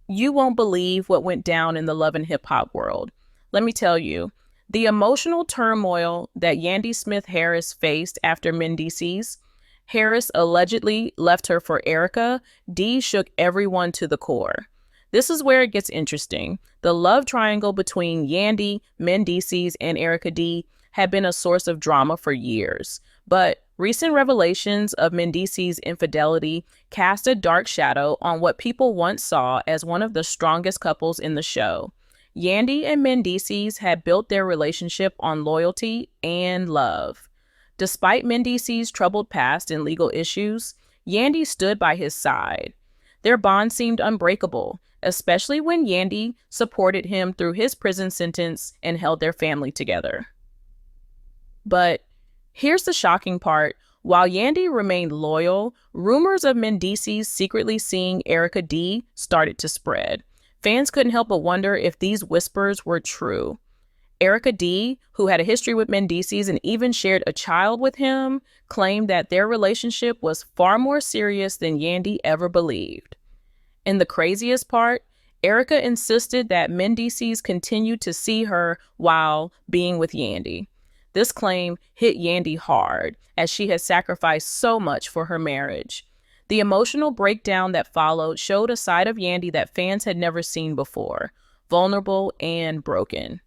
You won't believe what went down in the love and hip hop world. Let me tell you, the emotional turmoil that Yandy Smith Harris faced after Mendeecees, Harris allegedly left her for Erica, D shook everyone to the core. This is where it gets interesting. The love triangle between Yandy, Mendeecees, and Erica D had been a source of drama for years. But recent revelations of Mendeecees' infidelity cast a dark shadow on what people once saw as one of the strongest couples in the show. Yandy and Mendeecees had built their relationship on loyalty and love. Despite Mendeecees' troubled past and legal issues, Yandy stood by his side. Their bond seemed unbreakable, especially when Yandy supported him through his prison sentence and held their family together. But here's the shocking part. While Yandy remained loyal, rumors of Mendeecees secretly seeing Erica D started to spread. Fans couldn't help but wonder if these whispers were true. Erica D, who had a history with Mendeecees and even shared a child with him, claimed that their relationship was far more serious than Yandy ever believed. And the craziest part, Erica insisted that Mendeecees continued to see her while being with Yandy. This claim hit Yandy hard, as she had sacrificed so much for her marriage. The emotional breakdown that followed showed a side of Yandy that fans had never seen before, vulnerable and broken.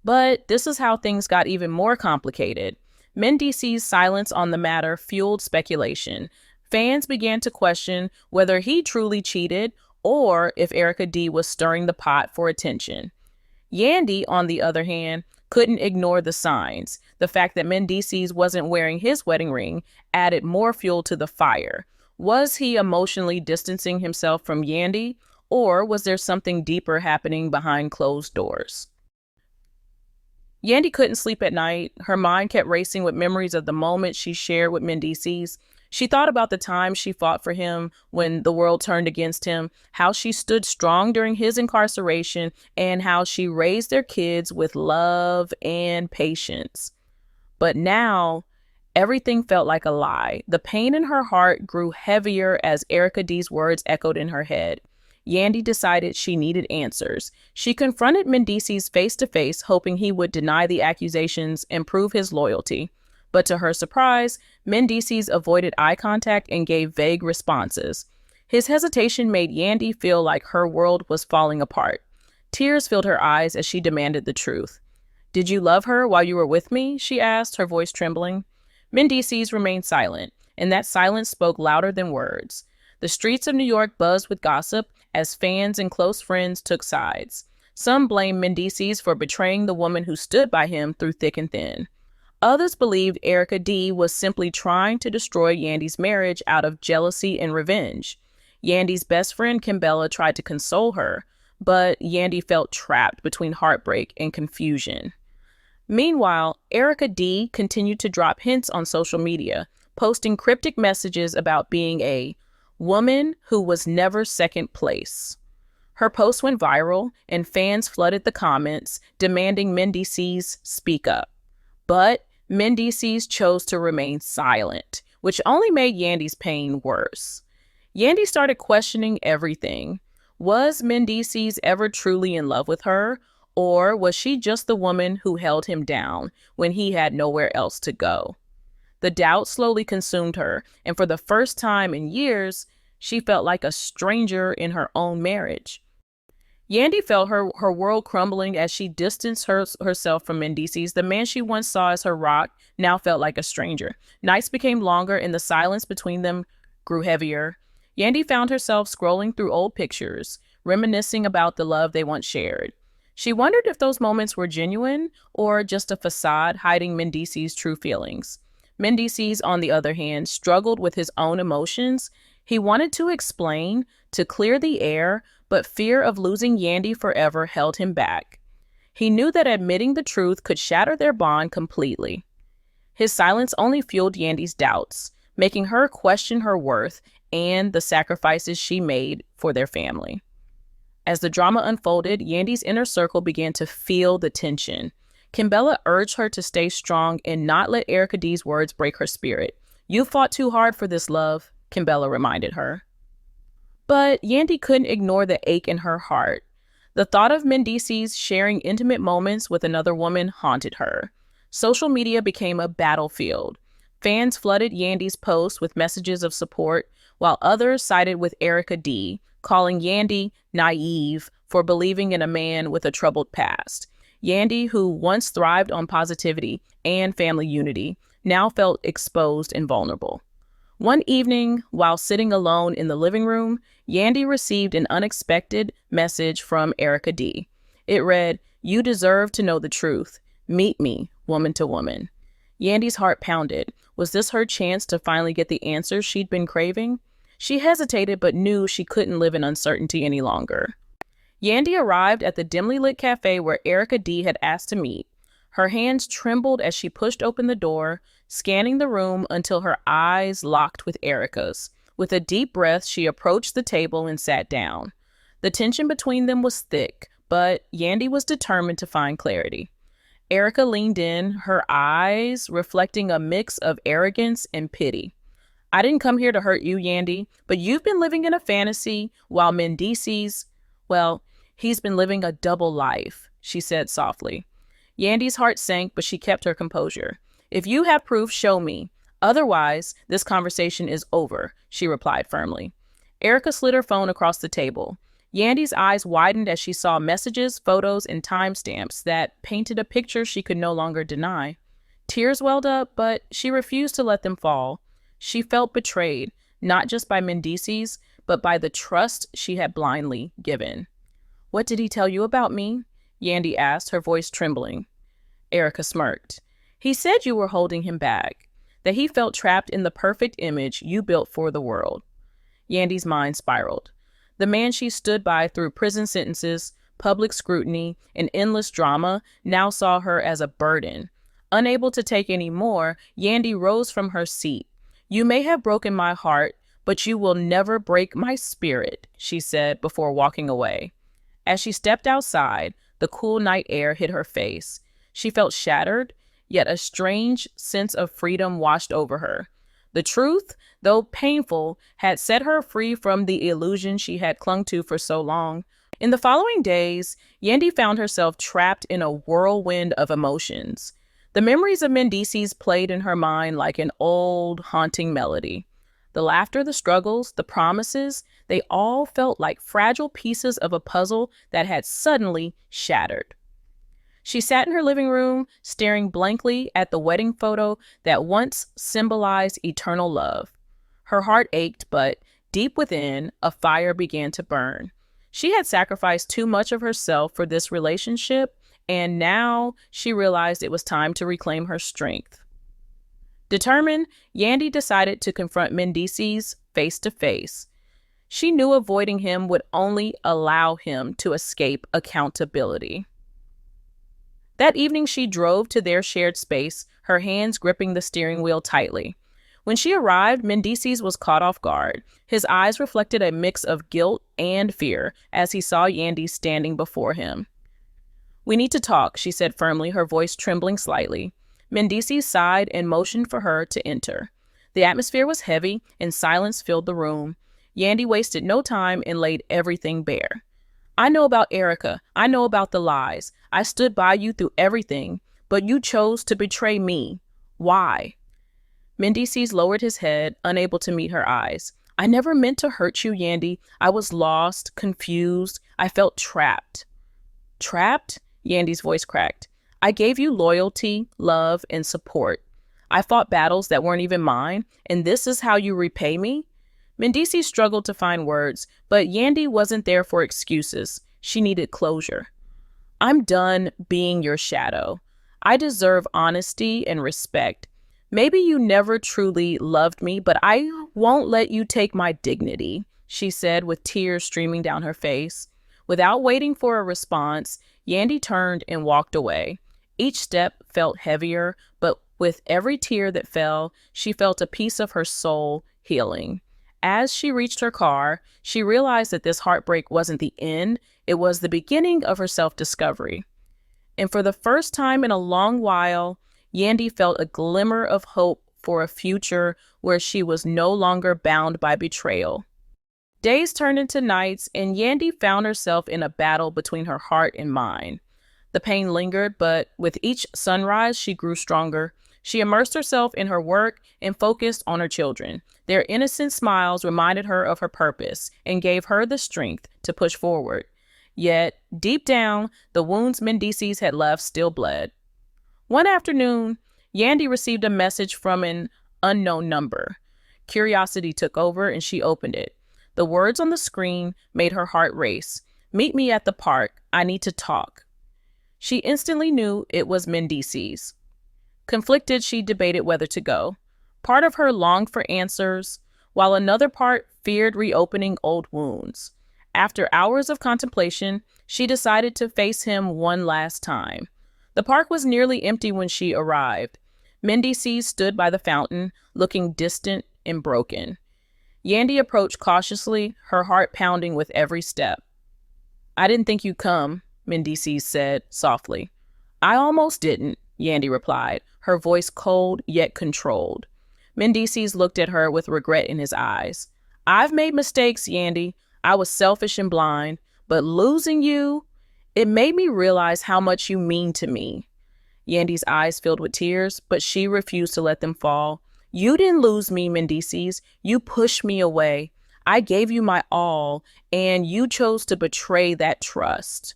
But this is how things got even more complicated. Mendeecees' silence on the matter fueled speculation. Fans began to question whether he truly cheated or if Erica D was stirring the pot for attention. Yandy, on the other hand, couldn't ignore the signs. The fact that Mendeecees wasn't wearing his wedding ring added more fuel to the fire. Was he emotionally distancing himself from Yandy, or was there something deeper happening behind closed doors? Yandy couldn't sleep at night. Her mind kept racing with memories of the moment she shared with Mendeecees. She thought about the time she fought for him when the world turned against him, how she stood strong during his incarceration, and how she raised their kids with love and patience. But now, everything felt like a lie. The pain in her heart grew heavier as Erica D's words echoed in her head. Yandy decided she needed answers. She confronted Mendeecees face to face, hoping he would deny the accusations and prove his loyalty. But to her surprise, Mendeecees avoided eye contact and gave vague responses. His hesitation made Yandy feel like her world was falling apart. Tears filled her eyes as she demanded the truth. "Did you love her while you were with me?" she asked, her voice trembling. Mendeecees remained silent, and that silence spoke louder than words. The streets of New York buzzed with gossip as fans and close friends took sides. Some blamed Mendeecees for betraying the woman who stood by him through thick and thin. Others believed Erica D was simply trying to destroy Yandy's marriage out of jealousy and revenge. Yandy's best friend, Kimbella, tried to console her, but Yandy felt trapped between heartbreak and confusion. Meanwhile, Erica D continued to drop hints on social media, posting cryptic messages about being a woman who was never second place. Her post went viral, and fans flooded the comments, demanding Mendeecees speak up. But Mendeecees chose to remain silent, which only made Yandy's pain worse. Yandy started questioning everything. Was Mendeecees ever truly in love with her, or was she just the woman who held him down when he had nowhere else to go? The doubt slowly consumed her, and for the first time in years, she felt like a stranger in her own marriage. Yandy felt her world crumbling as she distanced herself from Mendeecees. The man she once saw as her rock now felt like a stranger. Nights became longer and the silence between them grew heavier. Yandy found herself scrolling through old pictures, reminiscing about the love they once shared. She wondered if those moments were genuine or just a facade hiding Mendeecees' true feelings. Mendeecees, on the other hand, struggled with his own emotions. He wanted to explain, to clear the air, but fear of losing Yandy forever held him back. He knew that admitting the truth could shatter their bond completely. His silence only fueled Yandy's doubts, making her question her worth and the sacrifices she made for their family. As the drama unfolded, Yandy's inner circle began to feel the tension. Kimbella urged her to stay strong and not let Erica D's words break her spirit. "You fought too hard for this, love," Kimbella reminded her. But Yandy couldn't ignore the ache in her heart. The thought of Mendeecees sharing intimate moments with another woman haunted her. Social media became a battlefield. Fans flooded Yandy's posts with messages of support, while others sided with Erica D, calling Yandy naive for believing in a man with a troubled past. Yandy, who once thrived on positivity and family unity, now felt exposed and vulnerable. One evening, while sitting alone in the living room, Yandy received an unexpected message from Erica D. It read, "You deserve to know the truth. Meet me, woman to woman." Yandy's heart pounded. Was this her chance to finally get the answers she'd been craving? She hesitated but knew she couldn't live in uncertainty any longer. Yandy arrived at the dimly lit cafe where Erica D had asked to meet. Her hands trembled as she pushed open the door, scanning the room until her eyes locked with Erica's. With a deep breath, she approached the table and sat down. The tension between them was thick, but Yandy was determined to find clarity. Erica leaned in, her eyes reflecting a mix of arrogance and pity. "I didn't come here to hurt you, Yandy, but you've been living in a fantasy while Mendeecees, well, he's been living a double life," she said softly. Yandy's heart sank, but she kept her composure. "If you have proof, show me. Otherwise, this conversation is over," she replied firmly. Erica slid her phone across the table. Yandy's eyes widened as she saw messages, photos, and timestamps that painted a picture she could no longer deny. Tears welled up, but she refused to let them fall. She felt betrayed, not just by Mendeecees, but by the trust she had blindly given. "What did he tell you about me?" Yandy asked, her voice trembling. Erica smirked. "He said you were holding him back, that he felt trapped in the perfect image you built for the world." Yandy's mind spiraled. The man she stood by through prison sentences, public scrutiny, and endless drama now saw her as a burden. Unable to take any more, Yandy rose from her seat. "You may have broken my heart, but you will never break my spirit," she said before walking away. As she stepped outside, the cool night air hit her face. She felt shattered, yet a strange sense of freedom washed over her. The truth, though painful, had set her free from the illusion she had clung to for so long. In the following days, Yandy found herself trapped in a whirlwind of emotions. The memories of Mendeecees played in her mind like an old, haunting melody. The laughter, the struggles, the promises, they all felt like fragile pieces of a puzzle that had suddenly shattered. She sat in her living room, staring blankly at the wedding photo that once symbolized eternal love. Her heart ached, but deep within, a fire began to burn. She had sacrificed too much of herself for this relationship, and now she realized it was time to reclaim her strength. Determined, Yandy decided to confront Mendeecees face to face. She knew avoiding him would only allow him to escape accountability. That evening, she drove to their shared space, her hands gripping the steering wheel tightly. When she arrived, Mendeecees was caught off guard. His eyes reflected a mix of guilt and fear as he saw Yandy standing before him. "We need to talk," she said firmly, her voice trembling slightly. Mendeecees sighed and motioned for her to enter. The atmosphere was heavy, and silence filled the room. Yandy wasted no time and laid everything bare. "I know about Erica. I know about the lies. I stood by you through everything, but you chose to betray me. Why?" Mendeecees lowered his head, unable to meet her eyes. "I never meant to hurt you, Yandy. I was lost, confused. I felt trapped." "Trapped?" Yandy's voice cracked. "I gave you loyalty, love, and support. I fought battles that weren't even mine, and this is how you repay me?" Mendeecees struggled to find words, but Yandy wasn't there for excuses. She needed closure. "I'm done being your shadow. I deserve honesty and respect. Maybe you never truly loved me, but I won't let you take my dignity," she said with tears streaming down her face. Without waiting for a response, Yandy turned and walked away. Each step felt heavier, but with every tear that fell, she felt a piece of her soul healing. As she reached her car, she realized that this heartbreak wasn't the end, it was the beginning of her self-discovery. And for the first time in a long while, Yandy felt a glimmer of hope for a future where she was no longer bound by betrayal. Days turned into nights, and Yandy found herself in a battle between her heart and mind. The pain lingered, but with each sunrise, she grew stronger. She immersed herself in her work and focused on her children. Their innocent smiles reminded her of her purpose and gave her the strength to push forward. Yet, deep down, the wounds Mendeecees had left still bled. One afternoon, Yandy received a message from an unknown number. Curiosity took over and she opened it. The words on the screen made her heart race. "Meet me at the park. I need to talk." She instantly knew it was Mendeecees. Conflicted, she debated whether to go. Part of her longed for answers, while another part feared reopening old wounds. After hours of contemplation, she decided to face him one last time. The park was nearly empty when she arrived. Mendeecees stood by the fountain, looking distant and broken. Yandy approached cautiously, her heart pounding with every step. "I didn't think you'd come," Mendeecees said softly. "I almost didn't," Yandy replied, her voice cold yet controlled. Mendeecees looked at her with regret in his eyes. "I've made mistakes, Yandy. I was selfish and blind, but losing you, it made me realize how much you mean to me." Yandy's eyes filled with tears, but she refused to let them fall. "You didn't lose me, Mendeecees. You pushed me away. I gave you my all, and you chose to betray that trust."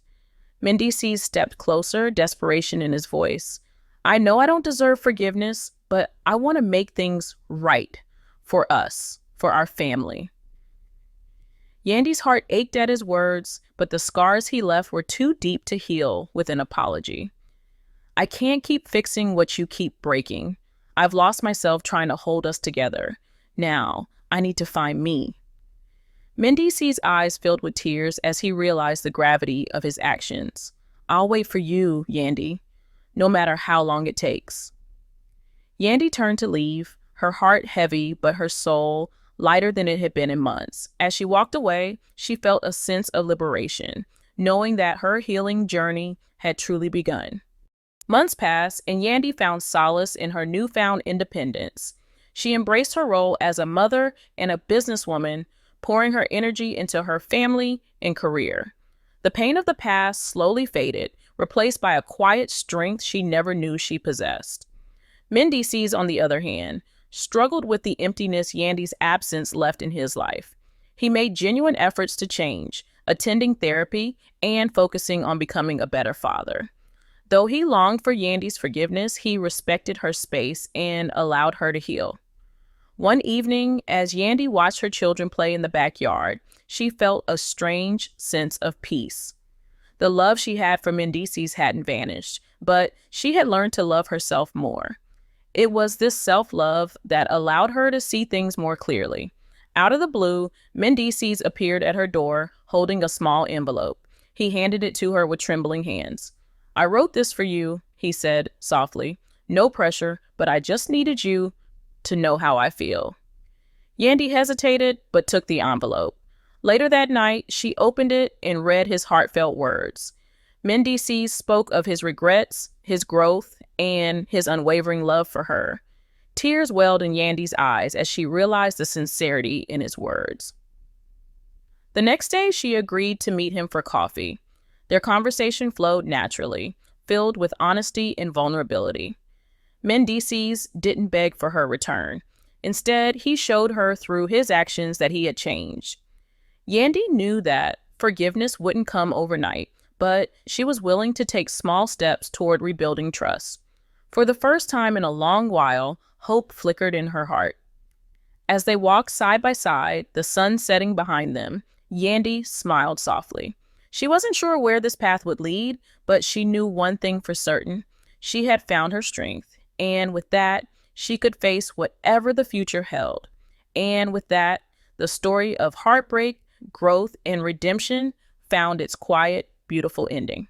Mendeecees stepped closer, desperation in his voice. "I know I don't deserve forgiveness, but I want to make things right for us, for our family." Yandy's heart ached at his words, but the scars he left were too deep to heal with an apology. "I can't keep fixing what you keep breaking. I've lost myself trying to hold us together. Now, I need to find me." Mendeecees' eyes filled with tears as he realized the gravity of his actions. "I'll wait for you, Yandy, no matter how long it takes." Yandy turned to leave, her heart heavy but her soul lighter than it had been in months. As she walked away, she felt a sense of liberation, knowing that her healing journey had truly begun. Months passed, and Yandy found solace in her newfound independence. She embraced her role as a mother and a businesswoman, pouring her energy into her family and career. The pain of the past slowly faded, replaced by a quiet strength she never knew she possessed. Mendeecees, on the other hand, struggled with the emptiness Yandy's absence left in his life. He made genuine efforts to change, attending therapy and focusing on becoming a better father. Though he longed for Yandy's forgiveness, he respected her space and allowed her to heal. One evening, as Yandy watched her children play in the backyard, she felt a strange sense of peace. The love she had for Mendeecees hadn't vanished, but she had learned to love herself more. It was this self-love that allowed her to see things more clearly. Out of the blue, Mendeecees appeared at her door, holding a small envelope. He handed it to her with trembling hands. "I wrote this for you," he said softly. "No pressure, but I just needed you to know how I feel." Yandy hesitated, but took the envelope. Later that night, she opened it and read his heartfelt words. Mendeecees spoke of his regrets, his growth, and his unwavering love for her. Tears welled in Yandy's eyes as she realized the sincerity in his words. The next day, she agreed to meet him for coffee. Their conversation flowed naturally, filled with honesty and vulnerability. Mendeecees didn't beg for her return. Instead, he showed her through his actions that he had changed. Yandy knew that forgiveness wouldn't come overnight, but she was willing to take small steps toward rebuilding trust. For the first time in a long while, hope flickered in her heart. As they walked side by side, the sun setting behind them, Yandy smiled softly. She wasn't sure where this path would lead, but she knew one thing for certain. She had found her strength, and with that, she could face whatever the future held. And with that, the story of heartbreak, growth, and redemption found its quiet, beautiful ending.